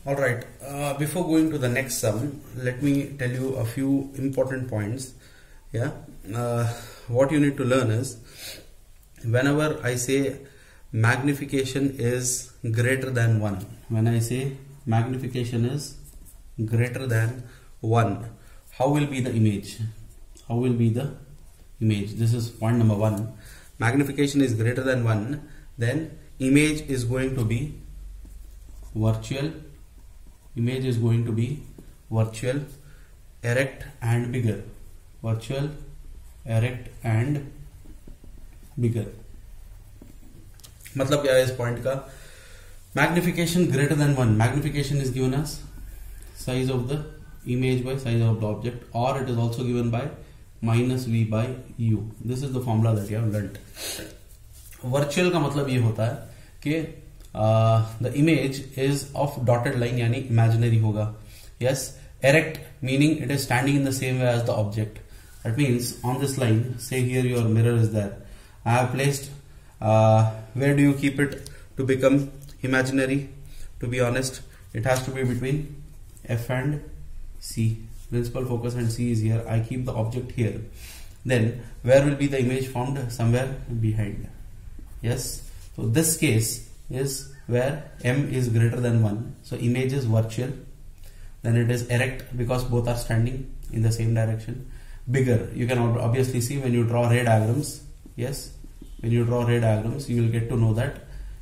All right. Before going to the next sum, let me tell you a few important points. Yeah. What you need to learn is, whenever I say magnification is greater than 1, when I say magnification is greater than 1, how will be the image? How will be the image? This is point number 1. Magnification is greater than 1, then image is going to be virtual. Image is going to be virtual, erect and bigger. Virtual, erect and bigger. मतलब क्या है इस point का? Magnification greater than 1. Magnification is given as size of the image by size of the object, or it is also given by minus v by u. This is the formula that you have learnt. Virtual का मतलब ये होता है कि the image is of dotted line, यानी imaginary होगा. Yes, erect meaning it is standing in the same way as the object. That means on this line, say here your mirror is there. I have placed, where do you keep it to become imaginary? To be honest, it has to be between F and C. Principal focus and C is here. I keep the object here. Then where will be the image formed? Somewhere behind. Yes. So this case is where M is greater than 1. So image is virtual. Then it is erect because both are standing in the same direction. Bigger. You can obviously see when you draw ray diagrams. Yes. When you draw ray diagrams, you will get to know that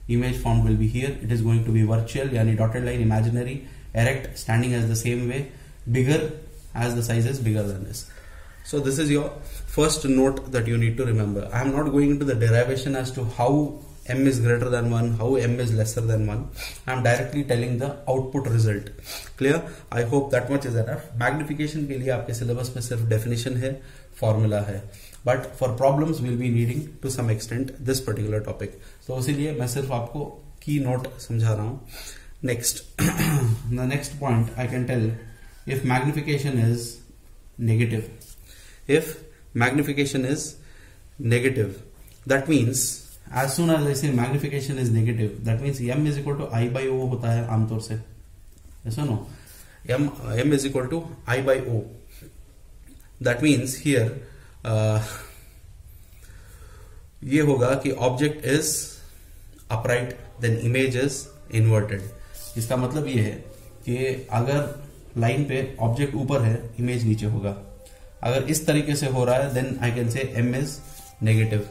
image formed will be here. It is going to be virtual, yani dotted line, imaginary, erect, standing as the same way, bigger as the size is bigger than this. So this is your first note that you need to remember. I am not going into the derivation as to how M is greater than 1, how M is lesser than 1. I am directly telling the output result. Clear? I hope that much is enough. Magnification के लिए आपके syllabus में सिर्फ definition है, formula है. But for problems we'll be needing to some extent this particular topic. So इसीलिए मैं सिर्फ आपको key note समझा रहा हूँ. Next, the next point I can tell, if magnification is negative. If magnification is negative, that means as soon as I say magnification is negative, that means M is equal to I by O होता है आमतौर से. Yes or no? M is equal to I by O. That means here ये होगा कि object is upright, then image is inverted. इसका मतलब ये है कि अगर लाइन पे ऑब्जेक्ट ऊपर है, इमेज नीचे होगा. अगर इस तरीके से हो रहा है, then I can say M is negative.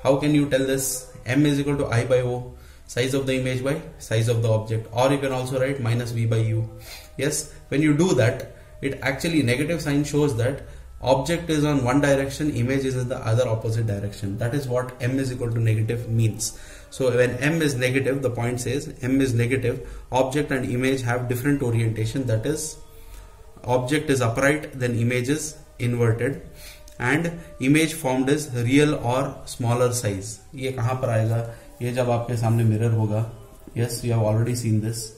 How can you tell this? M is equal to I by O, size of the image by size of the object, or you can also write minus V by U. Yes, when you do that, it actually negative sign shows that object is on one direction, image is in the other opposite direction. That is what M is equal to negative means. So when M is negative, the point says M is negative, object and image have different orientation. That is, object is upright, then image is inverted, and image formed is real or smaller size. ये कहाँ पर आएगा? ये जब आपके सामने mirror होगा. Yes, you have already seen this.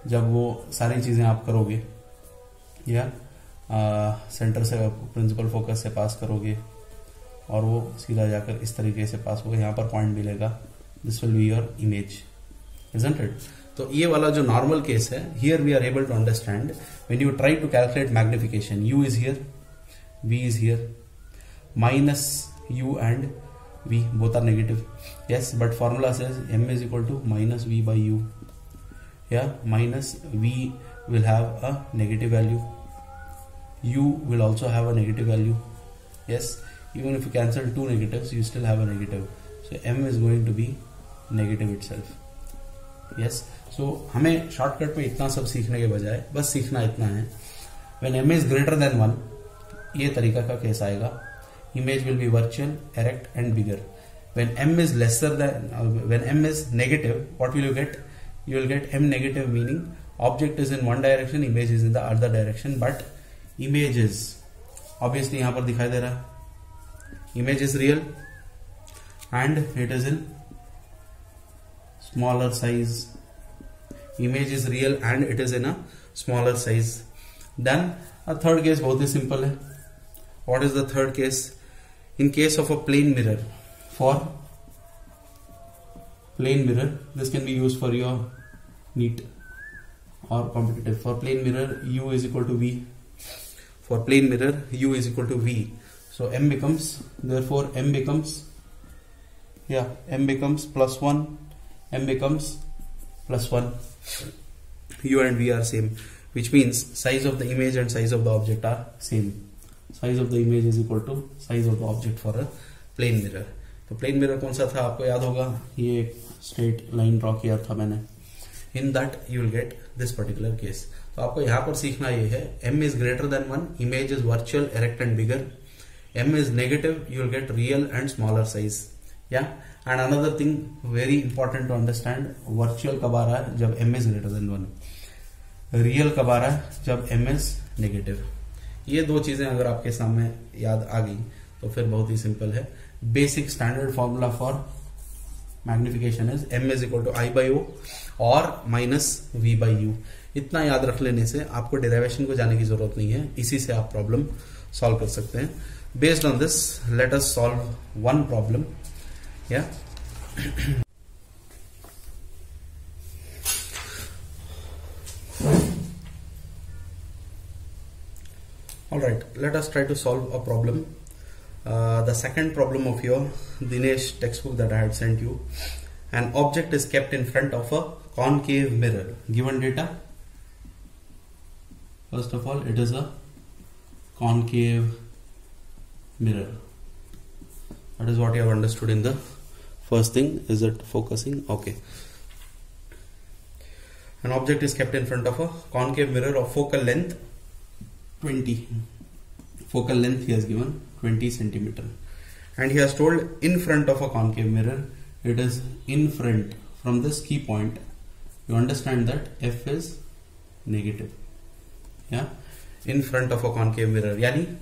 जब वो सारी चीजें आप करोगे, या सेंटर से प्रिंसिपल फोकस से पास करोगे और वो सीधा जाकर इस तरीके से पास होगा, यहाँ पर पॉइंट मिलेगा. This will be your image, isn't it? तो ये वाला जो नॉर्मल केस है, here we are able to understand when you try to calculate magnification. U is here, V is here, minus U and V both are negative. Yes, but formula says M is equal to minus V by U. Yeah, minus V will have a negative value. U will also have a negative value. Yes, even if you cancel two negatives, you still have a negative. So M is going to be negative itself. Yes, so हमें shortcut में इतना सब सीखने के बजाय बस सीखना इतना है. When M is greater than 1, ये तरीका का केस आएगा. Image will be virtual, erect and bigger. When M is lesser than, when M is negative, what will you get? You will get M negative, meaning object is in one direction, image is in the other direction, but image is obviously यहाँ पर दिखाई दे रहा है. Image is real and it is in smaller size. Image is real and it is in a smaller size. Then a third case बहुत ही simple है. What is the third case? In case of a plane mirror, for plane mirror, this can be used for your NEET or competitive. For plane mirror, u is equal to v. For plane mirror, u is equal to v. So m becomes, therefore m becomes plus 1, m becomes plus 1. U and v are same, which means size of the image and size of the object are same. Size of the image is equal to size of the object for a plane mirror. तो plane mirror कौन सा था आपको याद होगा, ये straight line draw किया था मैंने. In that you will get this particular case. तो आपको यहाँ पर सीखना ये है, m is greater than 1, image is virtual, erect and bigger. m is negative, you will get real and smaller size. Yeah. And another thing very important to understand, virtual कब आ रहा है जब m is greater than 1, real कब आ रहा है जब m is negative. ये दो चीजें अगर आपके सामने याद आ गई तो फिर बहुत ही सिंपल है. Basic standard formula for magnification is m is equal to I by O और माइनस V by U. इतना याद रख लेने से आपको डेरिवेशन को जाने की जरूरत नहीं है, इसी से आप प्रॉब्लम सॉल्व कर सकते हैं. Based on this let us solve one problem. या all right, let us try to solve a problem. The second problem of your Dinesh textbook that I had sent you. An object is kept in front of a concave mirror. Given data, first of all, it is a concave mirror. That is what you have understood in the first thing. Is it focusing? Okay. An object is kept in front of a concave mirror of focal length 20. Focal length he has given 20 centimeter, and he has told in front of a concave mirror, it is in front from this key point. You understand that f is negative. Yeah, in front of a concave mirror, yani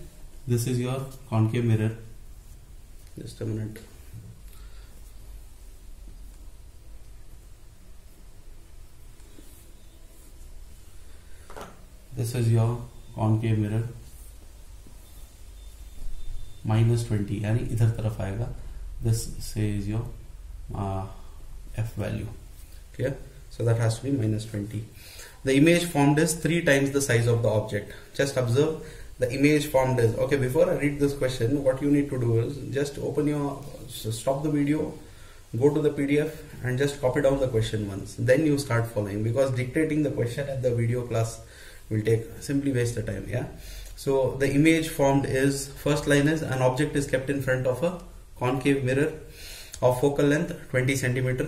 this is your concave mirror. Just a minute. This is your concave mirror. -20 यानी इधर तरफ आएगा. This says your f value. Clear? So that has to be -20. The image formed is 3 times the size of the object. Just observe the image formed is. Okay, before I read this question, what you need to do is just stop the video, go to the PDF and just copy down the question once. Then you start following, because dictating the question at the video class will simply waste the time. Yeah. So the image formed is, first line is, an object is kept in front of a concave mirror of focal length 20 centimeter.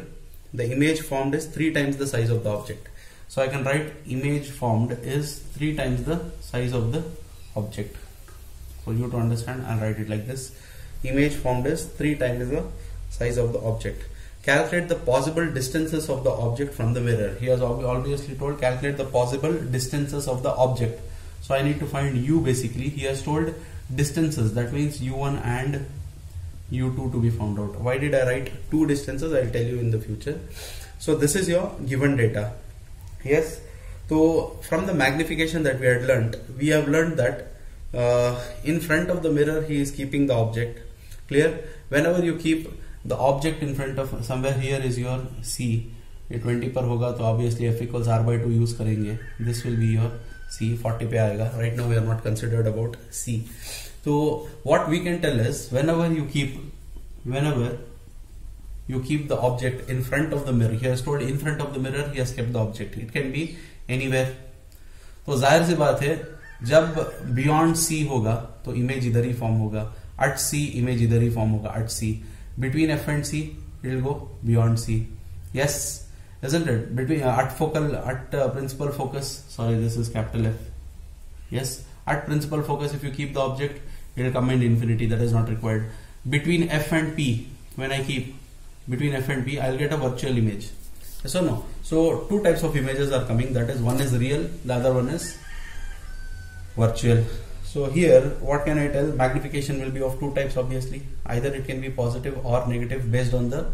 The image formed is 3 times the size of the object. So I can write image formed is 3 times the size of the object. For you to understand, I'll write it like this. Image formed is 3 times the size of the object. Calculate the possible distances of the object from the mirror. He has obviously told calculate the possible distances of the object. So I need to find u basically. He has told distances, that means u1 and u2 to be found out. Why did I write 2 distances? I'll tell you in the future. So this is your given data. Yes. So from the magnification that we had learnt, we have learned that in front of the mirror he is keeping the object. Clear? Whenever you keep the object in front of, somewhere here is your c, ये 20 पर होगा तो obviously f equals r by 2 use करेंगे. This will be your C, 40 पे आएगा. Right now we are not considered about C. So what we can tell is whenever you keep the object in front of the mirror, he has told in front of the mirror he has kept the object. It can be anywhere. तो जाहिर सी बात है जब beyond C होगा तो image इधर ही form होगा. At C इमेज इधर ही फॉर्म होगा. At C, between F and C it will go beyond C. Yes. Isn't it? Between at principal focus, sorry, this is capital F. Yes, at principal focus, if you keep the object, it will come in infinity. That is not required. Between F and P, when I keep between F and P, I'll get a virtual image. Yes or no? So 2 types of images are coming. That is, one is real, the other one is virtual. So here, what can I tell? Magnification will be of 2 types. Obviously, either it can be positive or negative based on the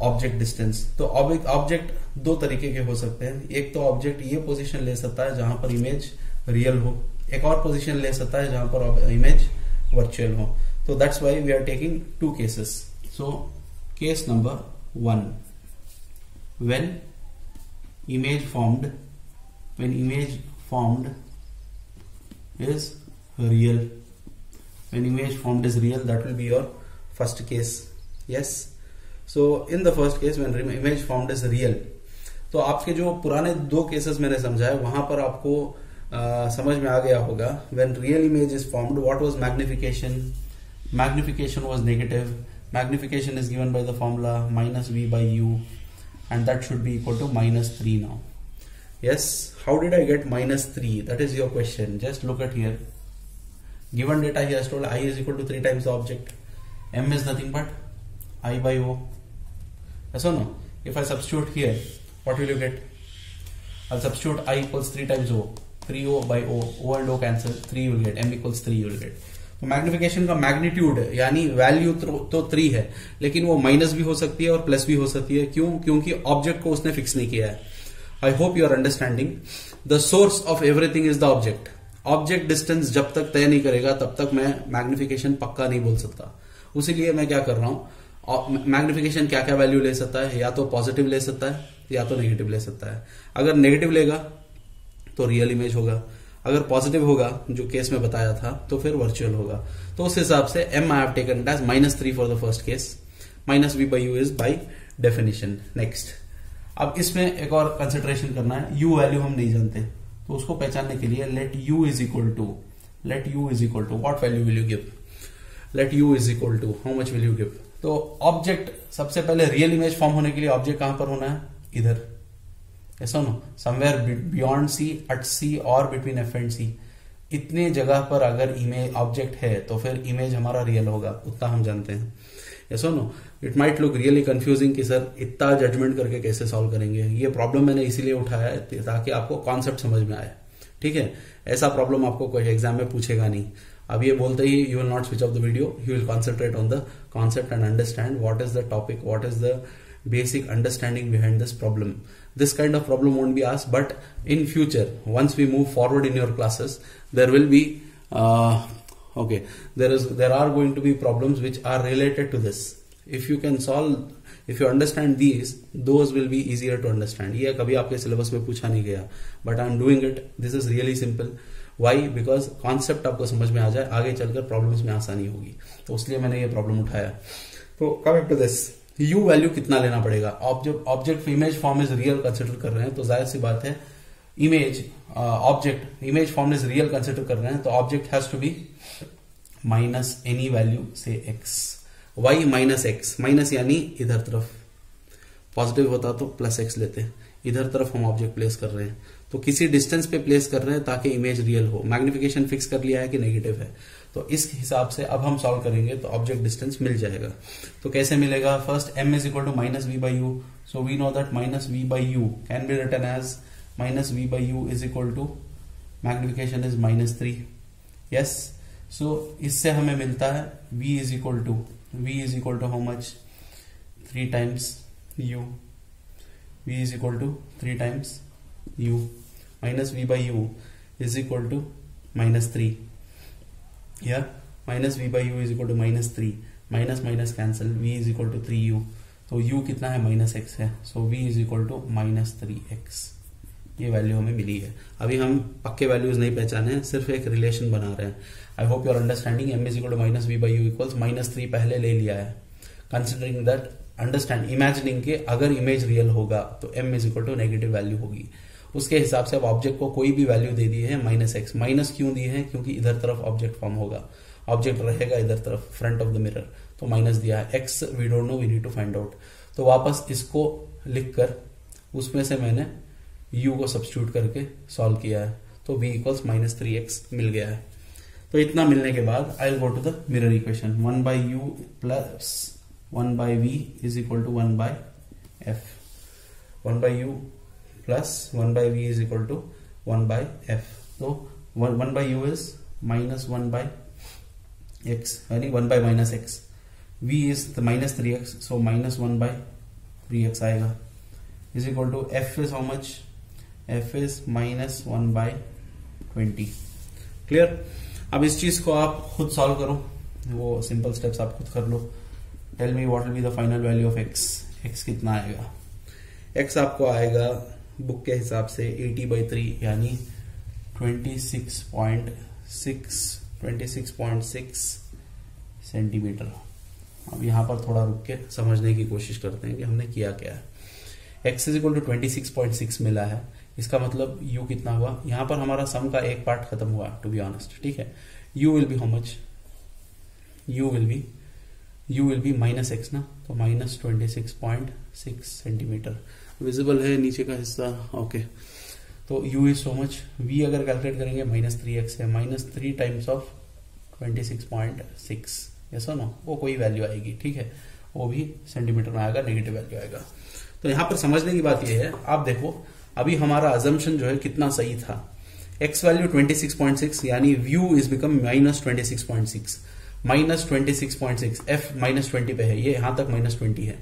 object distance. तो object 2 तरीके के हो सकते हैं. एक तो object ये position ले सकता है जहां पर इमेज रियल हो, एक और पोजीशन ले सकता है जहां पर इमेज वर्चुअल हो. तो that's why we are taking 2 cases. So case number 1, व्हेन image formed when image formed is real. When image formed is real, that will be your first case. Yes. So in the first case when image formed is real, तो आपके जो पुराने दो cases मैंने समझाए वहां पर आपको समझ में आ गया होगा. When real image is formed, what was magnification? Magnification was negative. Magnification is given by the formula minus v by u, and that should be equal to minus 3 now. Yes. How did I get minus 3? That is your question. Just look at here. Given data he has told I is equal to 3 times the object. M is nothing but I by O. Yes or no? If I substitute here, what will you get? I'll substitute I equals 3 times O. 3O by O. O and O cancel. 3 you will get. M equals 3 you will get. तो magnification का magnitude यानी value तो 3 है, लेकिन वो minus भी हो सकती है और प्लस भी हो सकती है. क्यों? क्योंकि ऑब्जेक्ट को उसने फिक्स नहीं किया है. I hope you are understanding. The source of everything is the object. Object distance जब तक तय नहीं करेगा तब तक मैं मैग्निफिकेशन पक्का नहीं बोल सकता. उसीलिए मैं क्या कर रहा हूं, मैग्निफिकेशन क्या क्या वैल्यू ले सकता है, या तो पॉजिटिव ले सकता है या तो नेगेटिव ले सकता है. अगर नेगेटिव लेगा तो रियल इमेज होगा, अगर पॉजिटिव होगा जो केस में बताया था तो फिर वर्चुअल होगा. तो उस हिसाब से m I have taken it as -3 for the first case. Minus v by u is by definition. Next, अब इसमें एक और कंसिडरेशन करना है. u वैल्यू हम नहीं जानते, तो उसको पहचानने के लिए let u is equal to what value will you give. Let u is equal to how much will you give. तो ऑब्जेक्ट सबसे पहले रियल इमेज फॉर्म होने के लिए ऑब्जेक्ट कहां पर होना है? इधर. ऐसा no somewhere beyond C, at C और बिटवीन एफ एंड सी. इतने जगह पर अगर इमेज ऑब्जेक्ट है तो फिर इमेज हमारा रियल होगा, उतना हम जानते हैं. ऐसा know it might look really confusing कि सर इतना जजमेंट करके कैसे सॉल्व करेंगे. ये प्रॉब्लम मैंने इसीलिए उठाया है ताकि आपको कॉन्सेप्ट समझ में आए. ठीक है, ऐसा प्रॉब्लम आपको कोई एग्जाम में पूछेगा नहीं. अब ये बोलते ही you will not switch off the video, you will concentrate on the concept and understand what is the topic, what is the basic understanding behind this problem. This kind of problem won't be asked, but in future, once we move forward in your classes, there will be there are going to be problems which are related to this. If you can solve, if you understand these, those will be easier to understand. ये कभी आपके syllabus में पूछा नहीं गया, but I am doing it. This is really simple. Why? Because concept आपको समझ में आ जाए, आगे चलकर प्रॉब्लम्स में आसानी होगी. तो इसलिए मैंने ये प्रॉब्लम उठाया. तो coming to this, u value कितना लेना पड़ेगा? Object image form is real consider कर रहे हैं तो जाहिर सी बात है image form is real consider कर रहे हैं तो object has to be minus any value से x. y माइनस एक्स, माइनस यानी इधर तरफ, पॉजिटिव होता तो प्लस x लेते. इधर तरफ हम ऑब्जेक्ट प्लेस कर रहे हैं तो किसी डिस्टेंस पे प्लेस कर रहे हैं ताकि इमेज रियल हो. मैग्निफिकेशन फिक्स कर लिया है कि नेगेटिव है, तो इस हिसाब से अब हम सॉल्व करेंगे तो ऑब्जेक्ट डिस्टेंस मिल जाएगा. तो कैसे मिलेगा? First m is equal to minus v by u. So we know that minus v by u can be written as minus v by u is equal to magnification is -3. Yes. So इससे हमें मिलता है v is equal to how much? 3 times u. v is equal to 3 times u. Minus v by u is equal to -3. Yeah, minus v by u is equal to -3. Minus minus cancel. v is equal to 3u. तो u कितना है? -x है. So v is equal to -3x. ये value हमें मिली है. अभी हम पक्के वैल्यूज नहीं पहचाने हैं, सिर्फ एक रिलेशन बना रहे हैं. I hope you are understanding. m is equal to -v by u equals -3 पहले ले लिया है. कंसिडरिंग दैट, अंडरस्टैंड, इमेजिनिंग के अगर इमेज रियल होगा तो m is equal to negative value होगी. उसके हिसाब से अब ऑब्जेक्ट को कोई भी वैल्यू दे दी है -x. माइनस क्यों दी है? क्योंकि इधर तरफ ऑब्जेक्ट फॉर्म होगा, ऑब्जेक्ट रहेगा इधर तरफ फ्रंट ऑफ द मिरर, तो माइनस दिया है. x we don't know, we need to find out. तो वापस इसको लिखकर उसमें से मैंने u को सब्स्टिट्यूट करके सॉल्व किया है तो v इक्वल्स -3x मिल गया है. तो इतना मिलने के बाद I will go to the mirror equation. 1 by u plus 1 by v is equal to 1 by f. 1 by u plus 1 by v is equal to 1 by f. So 1 by u is -1 by x, यानी 1 by -x. v is the -3x, so -1 by 3x आएगा. is equal to f is how much? f is -1 by 20. Clear? अब इस चीज को आप खुद solve करो, वो सिंपल स्टेप्स आप खुद कर लो. Tell me what will be the final value of x. x कितना आएगा? x आपको आएगा बुक के हिसाब से 80/3 यानी 26.6 सेंटीमीटर। अब यहां पर थोड़ा रुक के समझने की कोशिश करते हैं कि हमने किया क्या है। x इज इक्वल टू 26.6 मिला है, इसका मतलब u कितना हुआ, यहां पर हमारा सम का एक पार्ट खत्म हुआ टू बी ऑनेस्ट, ठीक है। u will be how much, u will be minus x ना, तो माइनस 26.6 सेंटीमीटर विजिबल है नीचे का हिस्सा, ओके। तो u is so much, v अगर कैलकुलेट करेंगे -3x है, -3 टाइम्स ऑफ 26.6, यस और नो, वो कोई वैल्यू आएगी, ठीक है, वो भी सेंटीमीटर में आएगा, नेगेटिव वैल्यू आएगा। तो यहां पर समझने की बात यह है, आप देखो अभी हमारा अजम्पशन जो है कितना सही था, x वैल्यू 26.6 यानी u इज बिकम -26.6, -26.6, f -20 पे है, ये यहां तक -20 है,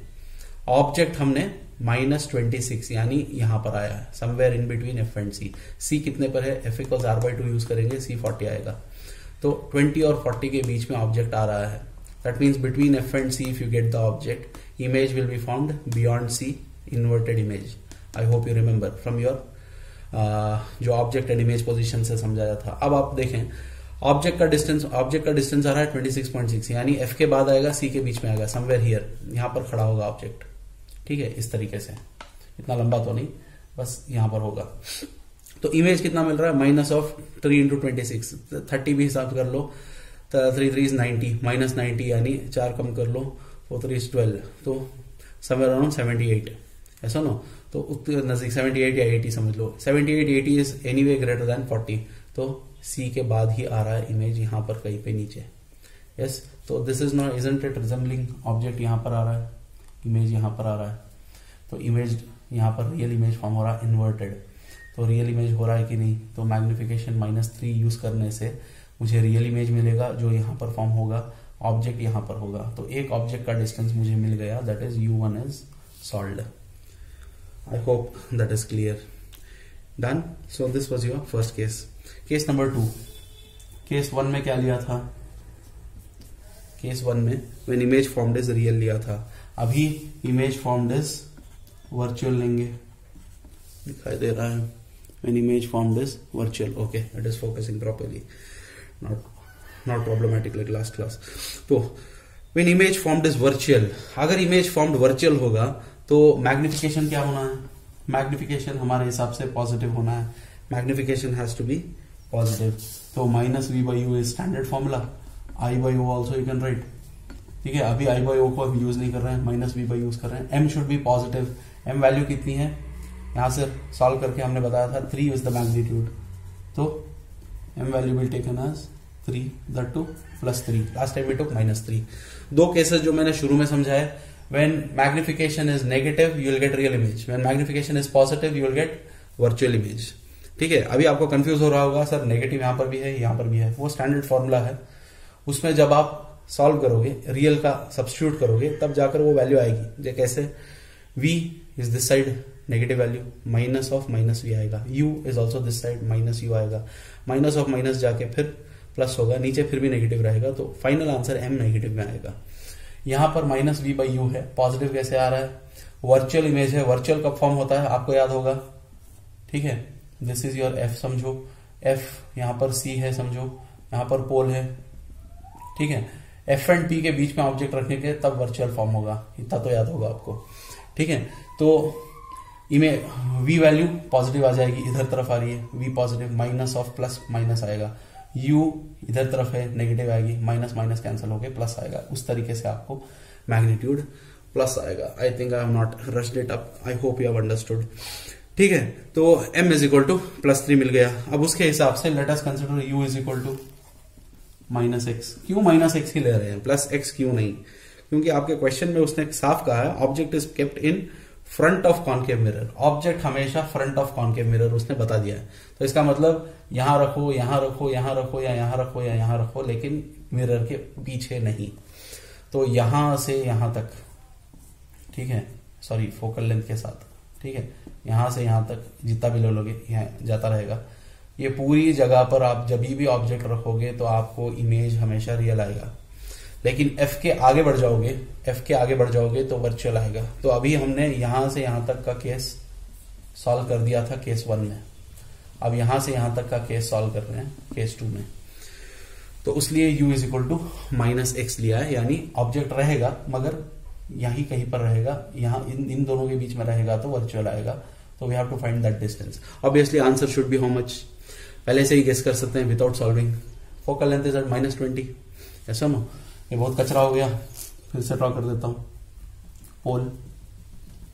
ऑब्जेक्ट हमने -26 यानी यहां पर आया है, somewhere in between f and c। c कितने पर है, f इक्वल्स r/2 यूज करेंगे, c 40 आएगा, तो 20 और 40 के बीच में ऑब्जेक्ट आ रहा है। That means between f and c if you get the object, image will be found beyond c, inverted image. I hope you remember from your जो object and image position से समझाया था। अब आप देखें ऑब्जेक्ट का डिस्टेंस आ रहा है 26.6 यानी f के बाद आएगा, c के बीच में आएगा, समवेयर हियर, यहां पर खड़ा होगा ऑब्जेक्ट, ठीक है, इस तरीके से, इतना लंबा तो नहीं, बस यहां पर होगा। तो इमेज कितना मिल रहा है, -3 × 26, 30 भी हिसाब कर लो, 3 3 90, -90 यानी 4 कम कर लो, 4 3 12, तो समवेयर अराउंड 78, ऐसा नो, तो उतने नजदीक 78 या 80 समझ लो, 78 80 इज एनीवे ग्रेटर देन 40, तो C के बाद ही आ रहा है इमेज यहां पर कहीं पे नीचे, यस। तो this is not, isn't it resembling, object यहां पर आ रहा है, इमेज यहां पर आ रहा है, तो इमेज यहां पर रियल इमेज फॉर्म हो रहा है इन्वर्टेड, तो रियल इमेज हो रहा है कि नहीं, तो मैग्निफिकेशन -3 यूज करने से मुझे रियल इमेज मिलेगा जो यहां पर फॉर्म होगा, ऑब्जेक्ट यहां पर होगा, तो एक ऑब्जेक्ट का डिस्टेंस मुझे मिल गया, that is u1 is solved. I hope that is clear. Done. So this was your first case. Case number 2. Case 1 में क्या लिया था, केस 1 में when image formed is real लिया था, अभी image formed is virtual लेंगे, दिखाई दे रहा है, when image formed is virtual, okay, it is focusing properly, not problematic like last class। तो when image formed is virtual, अगर image formed virtual होगा तो मैग्निफिकेशन क्या होना है, मैग्निफिकेशन हमारे हिसाब से पॉजिटिव होना है, magnification has to be positive, तो -v/u is standard formula, i/o also you can write, ठीक है। अभी i/o को हम यूज नहीं कर रहे हैं, -v/ यूज कर रहे हैं। m should be positive, m value कितनी है, यहां से सॉल्व करके हमने बताया था 3 इज द मैग्नीट्यूड, तो m value will taken as 3, that to +3, last time we took -3। दो केसेस जो मैंने शुरू में समझाए, when magnification is negative you will get real image, when magnification is positive you will get virtual image, ठीक है। अभी आपको कंफ्यूज हो रहा होगा, सर नेगेटिव यहां पर भी है यहां पर भी है, वो स्टैंडर्ड फॉर्मूला है, उसमें जब आप सॉल्व करोगे रियल का सब्स्टिट्यूट करोगे तब जाकर वो वैल्यू आएगी, जो कैसे, v is this side negative value, minus of -v आएगा, u is also this side -u आएगा, माइनस ऑफ माइनस जाके फिर प्लस होगा, नीचे फिर भी नेगेटिव रहेगा, तो फाइनल आंसर m नेगेटिव में आएगा। यहां पर -v/u है, पॉजिटिव कैसे आ रहा है, वर्चुअल इमेज है, वर्चुअल कब फॉर्म होता है आपको याद होगा, ठीक है, दिस इज योर f समझो, f यहां पर c है समझो, यहां पर पोल है, ठीक है, f एंड p के बीच में ऑब्जेक्ट रखने के तब वर्चुअल फॉर्म होगा, इतना तो याद होगा आपको, ठीक है। तो इमेज v वैल्यू पॉजिटिव आ जाएगी, इधर तरफ आ रही है v positive, minus of plus minus आएगा, u इधर तरफ है नेगेटिव आएगी, माइनस माइनस कैंसिल होके प्लस आएगा, उस तरीके से आपको मैग्नीट्यूड प्लस आएगा। I think I have not rushed it up, I hope you have understood, ठीक है। तो m इज इक्वल टू +3 मिल गया। अब उसके हिसाब से let us consider u is equal to -x। क्यों -x ही ले रहे हैं, +x क्यों नहीं, क्योंकि आपके क्वेश्चन में उसने साफ कहा है object is kept in front of concave mirror, object हमेशा फ्रंट ऑफ कॉन्केव मिरर उसने बता दिया है, तो इसका मतलब यहां रखो यहां रखो यहां रखो या यहां रखो या यहां रखो, लेकिन मिरर के पीछे नहीं, तो यहां से यहां तक, ठीक है, सॉरी फोकल लेंथ के साथ, ठीक है, यहां से यहां तक जितना भी ले लोगे यहाँ जाता रहेगा, ये पूरी जगह पर आप जब भी ऑब्जेक्ट रखोगे तो आपको इमेज हमेशा रियल आएगा, लेकिन f के आगे बढ़ जाओगे तो वर्चुअल आएगा। तो अभी हमने यहां से यहां तक का केस सॉल्व कर दिया था केस 1 में, अब यहां से यहां तक का केस सॉल्व कर रहे हैं केस 2 में। तो उसलिए u is equal to minus x लिया है, यानी ऑब्जेक्ट रहेगा मगर यहीं कहीं पर रहेगा, यहां इन दोनों के बीच में रहेगा तो वर्चुअल आएगा। तो we have to find that distance. Obviously answer should be how much, पहले से ही गेस कर सकते हैं without solving. Focal length is at -20। ऐसा ना, ये बहुत कचरा हो गया, फिर से ड्रॉ कर देता हूं पोल,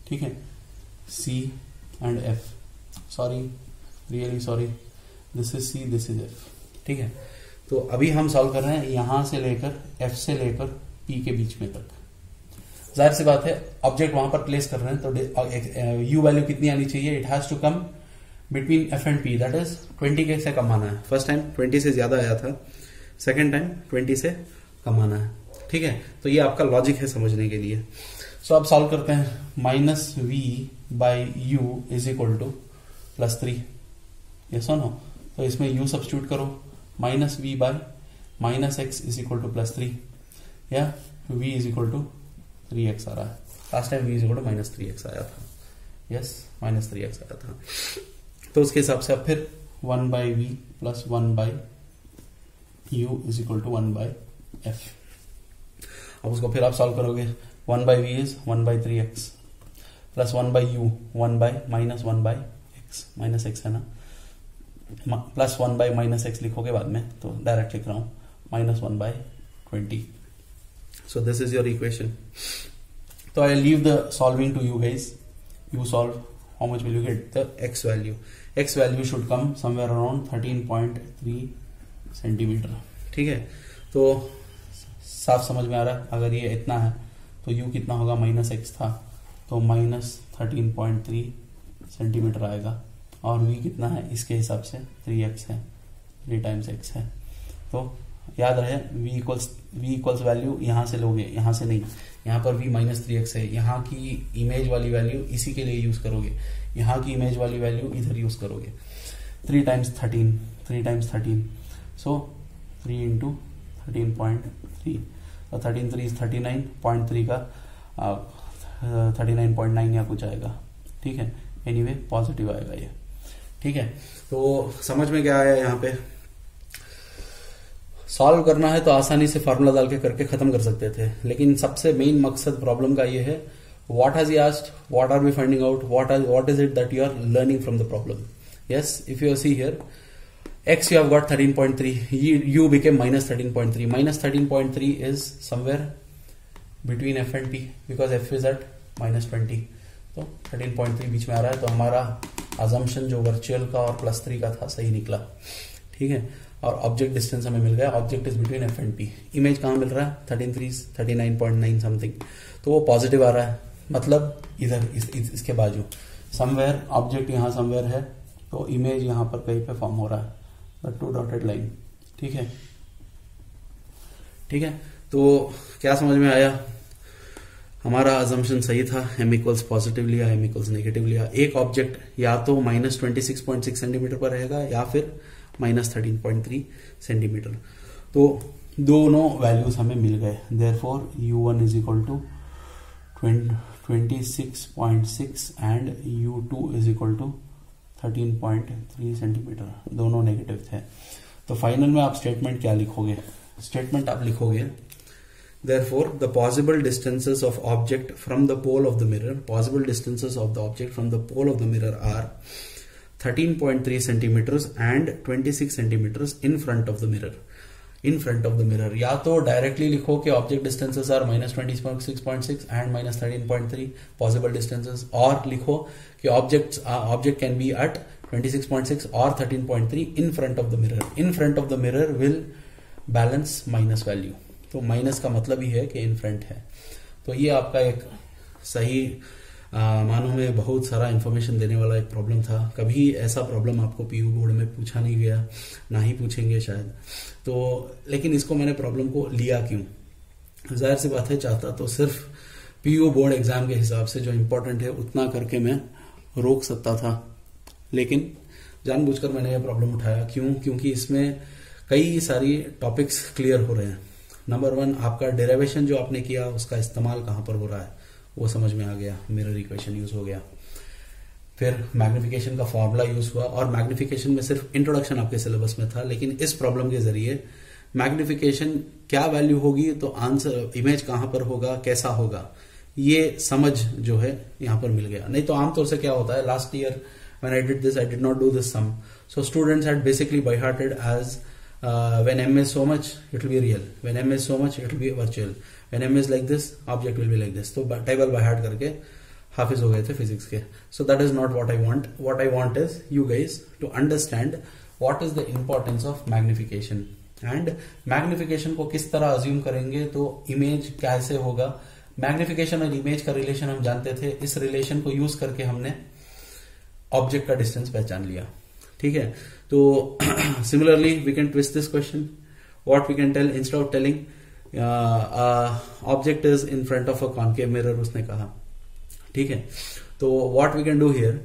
ठीक है, C and F, sorry really sorry, this is C, this is F, ठीक है। तो अभी हम सॉल्व कर रहे हैं यहां से लेकर F से लेकर P के बीच में तक। जाहिर सी बात है ऑब्जेक्ट वहां पर प्लेस कर रहे हैं तो U वैल्यू कितनी आनी चाहिए, it has to come between F and P, that is 20 के से कम आना है। फर्स्ट टाइम 20 से ज्यादा आया था, सेकेंड टाइम 20 से कम आना है, ठीक है। तो ये आपका लॉजिक है समझने के लिए। सो अब सॉल्व करते हैं, -v/u इज इक्वल टू +3, ये सुनो, तो इसमें u सब्स्टिट्यूट करो, -v/-x इज इक्वल टू +3 या v is equal to 3x आ रहा है। Last time v is equal to -3x आया था, यस -3x आया था। तो उसके हिसाब से अब फिर 1/v + 1/u is equal to 1/f। अब उसको फिर आप सॉल्व करोगे, 1/v is 1/3x plus 1/u 1/-1/x है ना, प्लस 1/-x लिखोगे बाद में, तो डायरेक्ट लिख रहा हूं -1/20। So this is your equation. So I'll leave the solving to you guys. You solve. How much will you get? The x value. X value should come somewhere around 13.3 centimeter. ठीक है, तो साफ समझ में आ रहा है। अगर ये इतना है तो u कितना होगा, -x था तो -13.3 सेंटीमीटर आएगा, और v कितना है इसके हिसाब से 3x है, 3 टाइम्स x है। तो याद रहे v इक्वल्स वैल्यू यहां से लोगे, यहां से नहीं, यहां पर v -3x है, यहां की इमेज वाली वैल्यू इसी के लिए यूज करोगे, यहां की इमेज वाली वैल्यू इधर यूज करोगे। 3 टाइम्स 13, सो 3 इंटू 13.3, तो 13×3 is 39.3 का 39.9 या कुछ आएगा, ठीक है। एनीवे पॉजिटिव आएगा ये, ठीक है। तो समझ में क्या आया, यहाँ पे सॉल्व करना है तो आसानी से फार्मूला डाल के करके खत्म कर सकते थे, लेकिन सबसे मेन मकसद प्रॉब्लम का ये है, what has he asked, what are we finding out, what is it that you are learning from the problem. Yes, if you see here x you have got 13.3, u became -13.3. -13.3 is somewhere between f and p because f is at -20, तो 13.3 बीच में आ रहा है। तो हमारा assumption जो virtual का और +3 का था सही निकला, ठीक है। और ऑब्जेक्ट डिस्टेंस हमें मिल गया, object is between f and p। Image कहाँ मिल रहा है, 39.9 समथिंग, तो वो पॉजिटिव आ रहा है, मतलब इधर इसके बाजू समवेयर, ऑब्जेक्ट यहाँ समवेयर है, तो इमेज यहाँ पर कहीं पे फॉर्म हो रहा है, 2 डॉटेड लाइन, ठीक है, ठीक है। तो क्या समझ में आया, हमारा अजम्पशन सही था, m इक्वल्स पॉजिटिव लिया, m इक्वल्स नेगेटिव लिया। एक ऑब्जेक्ट या तो -26.6 सेंटीमीटर पर रहेगा या फिर -13.3 सेंटीमीटर, तो दोनों वैल्यूज हमें मिल गए। Therefore u1 is equal to 26.6 and u2 is equal to 13.3 centimetre, दोनों नेगेटिव थे। तो फाइनल में आप स्टेटमेंट क्या लिखोगे, स्टेटमेंट आप लिखोगे therefore the possible distances of object from the pole of the mirror, possible distances of the object from the pole of the mirror are 13.3 centimeters and 26 centimeters in front of the mirror. In front of the mirror, या तो directly लिखो कि object distances are -26.6 and -13.3 possible distances, और लिखो कि object can be eight 26.6 और 13.3 इन front of the mirror. In front of the mirror will balance minus value, तो minus का मतलब ही है कि इन फ्रंट है। तो ये आपका एक सही मानो में बहुत सारा इंफॉर्मेशन देने वाला एक प्रॉब्लम था। कभी ऐसा प्रॉब्लम आपको पीयू बोर्ड में पूछा नहीं गया, ना ही पूछेंगे शायद, तो लेकिन इसको मैंने प्रॉब्लम को लिया क्यों, जाहिर सी बात है, चाहता तो सिर्फ पीयू बोर्ड एग्जाम के हिसाब से जो इम्पोर्टेंट है उतना करके मैं रोक सकता था, लेकिन जानबूझकर मैंने यह प्रॉब्लम उठाया। क्यों? क्योंकि इसमें कई सारी टॉपिक्स क्लियर हो रहे हैं। नंबर 1, आपका डेरिवेशन जो आपने किया उसका इस्तेमाल कहां पर हो रहा है वो समझ में आ गया, मिरर इक्वेशन यूज हो गया। फिर मैग्निफिकेशन का फॉर्मूला यूज हुआ, और मैग्निफिकेशन में सिर्फ इंट्रोडक्शन आपके सिलेबस में था, लेकिन इस प्रॉब्लम के जरिए मैग्निफिकेशन क्या वैल्यू होगी तो आंसर इमेज कहां पर होगा, कैसा होगा, ये समझ जो है यहां पर मिल गया। नहीं तो आमतौर से क्या होता है, last year when I did this, I did not do this sum. So students had basically by hearted as when m is so much, it will be real. When m is so much, it will be virtual. When m is like this, object will be like this. तो table by heart करके हाफिज हो गए थे physics के. So that is not what I want. What I want is you guys to understand what is the importance of magnification. And magnification को किस तरह assume करेंगे तो इमेज कैसे होगा. मैग्निफिकेशन और इमेज का रिलेशन हम जानते थे, इस रिलेशन को यूज करके हमने ऑब्जेक्ट का डिस्टेंस पहचान लिया. ठीक है, तो similarly we can twist this question. What we can tell, instead of telling object is in front of a concave mirror, उसने कहा. ठीक है, तो what we can do here,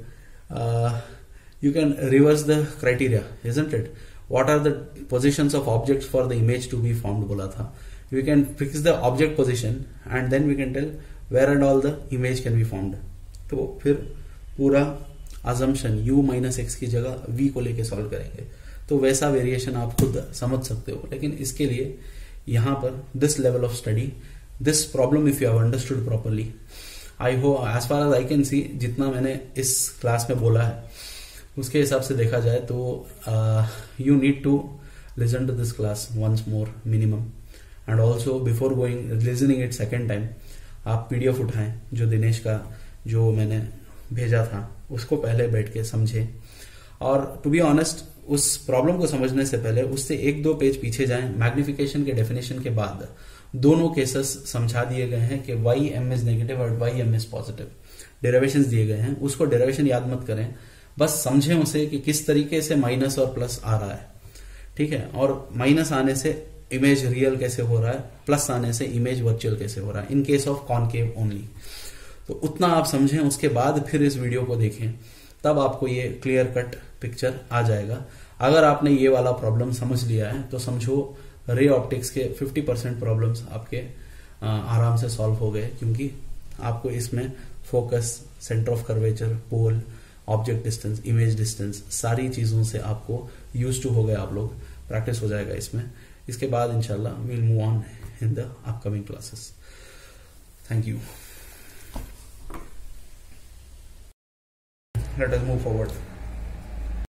you can reverse the criteria, isn't it. What are the positions of objects for the image to be formed बोला था. We can fix the object position and then we can tell where and all the image can be formed. तो फिर पूरा assumption u minus x की जगह v को लेके solve करेंगे. तो वैसा वेरिएशन आप खुद समझ सकते हो, लेकिन इसके लिए यहां पर this level of study, this problem if you have understood properly, I hope as far as I can see, जितना मैंने इस क्लास में बोला है उसके हिसाब से देखा जाए तो you need to listen to this class once more minimum, and also before going listening it second time आप पीडीएफ उठाएं जो दिनेश का जो मैंने भेजा था उसको पहले बैठ के समझे. और टू बी ऑनेस्ट उस प्रॉब्लम को समझने से पहले उससे एक दो पेज पीछे जाएं. मैग्निफिकेशन के डेफिनेशन के बाद दोनों केसेस समझा दिए गए हैं कि वाई एम इज नेगेटिव और y m is positive. Derivations दिए गए हैं, उसको डेरिवेशन याद मत करें, बस समझें उसे कि किस तरीके से माइनस और प्लस आ रहा है. ठीक है, और माइनस आने से इमेज रियल कैसे हो रहा है, प्लस आने से इमेज वर्चुअल कैसे हो रहा है in case of concave only. तो उतना आप समझें, उसके बाद फिर इस वीडियो को देखें, तब आपको ये क्लियर कट पिक्चर आ जाएगा. अगर आपने ये वाला प्रॉब्लम समझ लिया है तो समझो रे ऑप्टिक्स के 50% प्रॉब्लम्स आपके आराम से सॉल्व हो गए, क्योंकि आपको इसमें focus, centre of curvature, pole, object distance, image distance, सारी चीजों से आपको यूज टू हो गए. आप लोग प्रैक्टिस हो जाएगा इसमें. इसके बाद इंशाल्लाह we will move on in the upcoming classes. Thank you. Let us move forward.